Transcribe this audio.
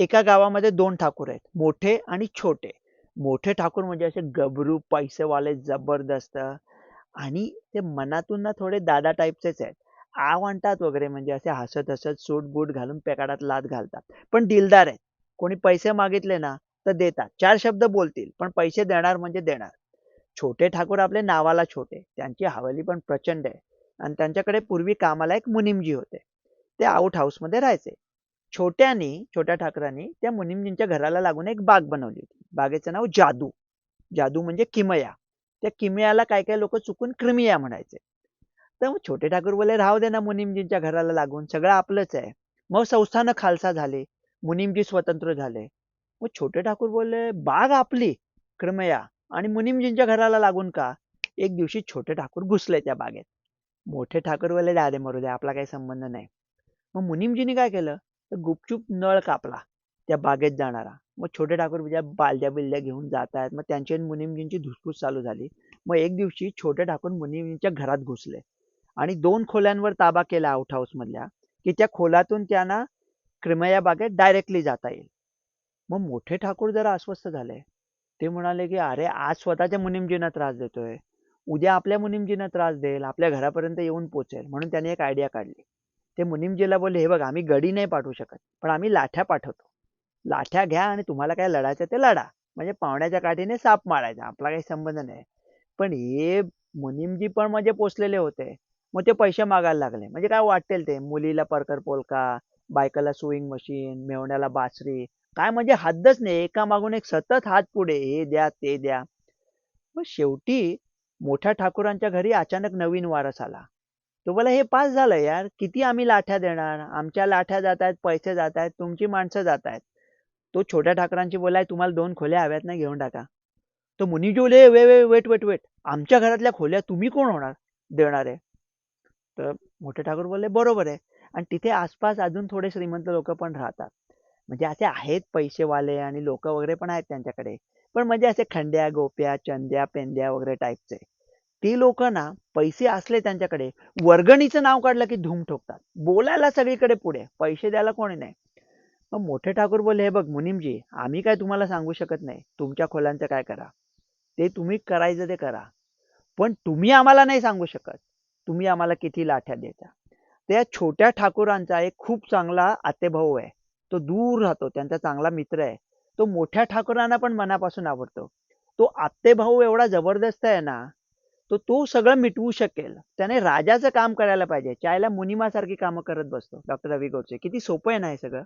एका गावामध्ये दोन ठाकूर आहेत, मोठे आणि छोटे. मोठे ठाकूर म्हणजे असे गबरू पैसेवाले जबरदस्त आणि ते मनातून ना थोडे दादा टाईपचेच आहेत. आणतात वगैरे म्हणजे असे हसत-हसत सूट-बूट घालून पेकाडात लाथ घालतात. पण दिलदार आहेत. कोणी पैसे मागितले ना तर देतात. 4 शब्द बोलतील, पण पैसे देणार म्हणजे देणार. छोटे ठाकूर आपले नावाला छोटे. त्यांची हवेली पण प्रचंड आहे आणि त्यांच्याकडे पूर्वी कामाला एक मुनीमजी होते. ते आउट हाऊसमध्ये राहायचे. छोट्या ठाकरांनी त्या मुनीमजींच्या घराला लागून एक बाग बनवली होती. बागेचं नाव जादू. जादू म्हणजे किमया. त्या किमयाला काही-काही लोकं चुकून क्रिमिया म्हणायचे. तर मग छोटे ठाकूर बोलले, "राहू दे ना मुनीमजींच्या घराला लागून, सगळं आपलंच आहे." मग संस्थानं खालसा झाले. मुनीमजी स्वतंत्र झाले. मग छोटे ठाकूर बोलले, "बाग आपली, कृमया आणि मुनीमजींच्या घराला लागून का?" एक दिवशी छोटे ठाकूर घुसले त्या बागेत. मोठे ठाकूर बोलले, "जाऊ दे मरू दे, आपला काही संबंध नाही." मग मुनीमजींनी काय केलं, तर गुपचूप नळ कापला त्या बागेत जाणारा. मग छोटे ठाकूर ज्या बालद्या-बिल्द्या घेऊन जात आहेत. मग त्यांची आणि मुनीमजींची धुसफूस चालू झाली. मग एक दिवशी छोटे ठाकूर मुनीमजींच्या घरात घुसले आणि 2 खोल्यांवर ताबा केला आउट हाऊसमधल्या, की त्या खोलातून त्यांना क्रिमया बागेत डायरेक्टली जाता येईल. मग मोठे ठाकूर जरा अस्वस्थ झाले. ते म्हणाले, की "अरे, आज स्वतःच्या मुनीमजींना त्रास देतोय. उद्या आपल्या मुनीमजींना त्रास देईल, आपल्या घरापर्यंत येऊन पोहोचेल." म्हणून त्याने एक आयडिया काढली. ते मुनीमजीला बोलले, "हे बघ, आम्ही गडी नाही पाठवू शकत, पण आम्ही लाठ्या पाठवतो. लाठ्या घ्या आणि तुम्हाला काय लढायचं ते लढा. म्हणजे पावण्याच्या काठीने साप मारायचा. आपला काही संबंध नाही." पण हे मुनीमजी पण म्हणजे पोचलेले होते. मग ते पैसे मागायला लागले. म्हणजे काय वाटेल ते. मुलीला परकर पोलका, बायकाला सुईंग मशीन, मेहुण्याला बासरी. काय म्हणजे हद्दच नाही. एकामागून एक सतत हात पुढे. हे द्या, ते द्या. मग शेवटी मोठ्या ठाकूरांच्या घरी अचानक नवीन वारस आला. तो बोला, "हे पास झालं यार. किती आम्ही लाठ्या देणार? आमच्या लाठ्या जातायत, पैसे जातायत, तुमची माणसं जातायत." तो छोट्या ठाकरांशी बोललाय, "तुम्हाला 2 खोल्या हव्यात ना, घेऊन टाका." तो मुनिजी बोलले, वेट, वेट, वेट. आमच्या घरातल्या खोल्या तुम्ही कोण होणार देणारे?" तर मोठे ठाकूर बोलले, "बरोबर आहे." आणि तिथे आसपास अजून थोडे श्रीमंत लोकं पण राहतात. म्हणजे असे आहेत पैसेवाले आणि लोकं वगैरे पण आहेत त्यांच्याकडे. पण म्हणजे असे खंड्या, गोप्या, चंद्या, पेंद्या वगैरे टाइपचे. ती लोकं ना पैसे असले त्यांच्याकडे, वर्गणीचं नाव काढलं की धूम ठोकतात. बोलायला सगळीकडे पुढे, पैसे द्यायला कोणी नाही. मग मोठे ठाकूर बोलले, "हे बघ मुनीमजी, आम्ही काय तुम्हाला सांगू शकत नाही. तुमच्या खोल्यांचं काय करा. ते तुम्ही करायचं ते करा. पण तुम्ही आम्हाला नाही सांगू शकत. तुम्ही आम्हाला किती लाठ्या द्यायच्या." त्या छोट्या ठाकूरांचा एक खूप चांगला आतेभाऊ आहे. तो दूर राहतो. त्यांचा चांगला मित्र आहे. तो मोठ्या ठाकूरांना पण मनापासून आवडतो. तो आत्तेभाऊ एवढा जबरदस्त आहे ना, तो सगळं मिटवू शकेल. त्याने राजाचं काम करायला पाहिजे. त्याला मुनिमासारखी कामं करत बसतो. डॉक्टर रवी गोडसे. किती सोपं आहे ना हे सगळं.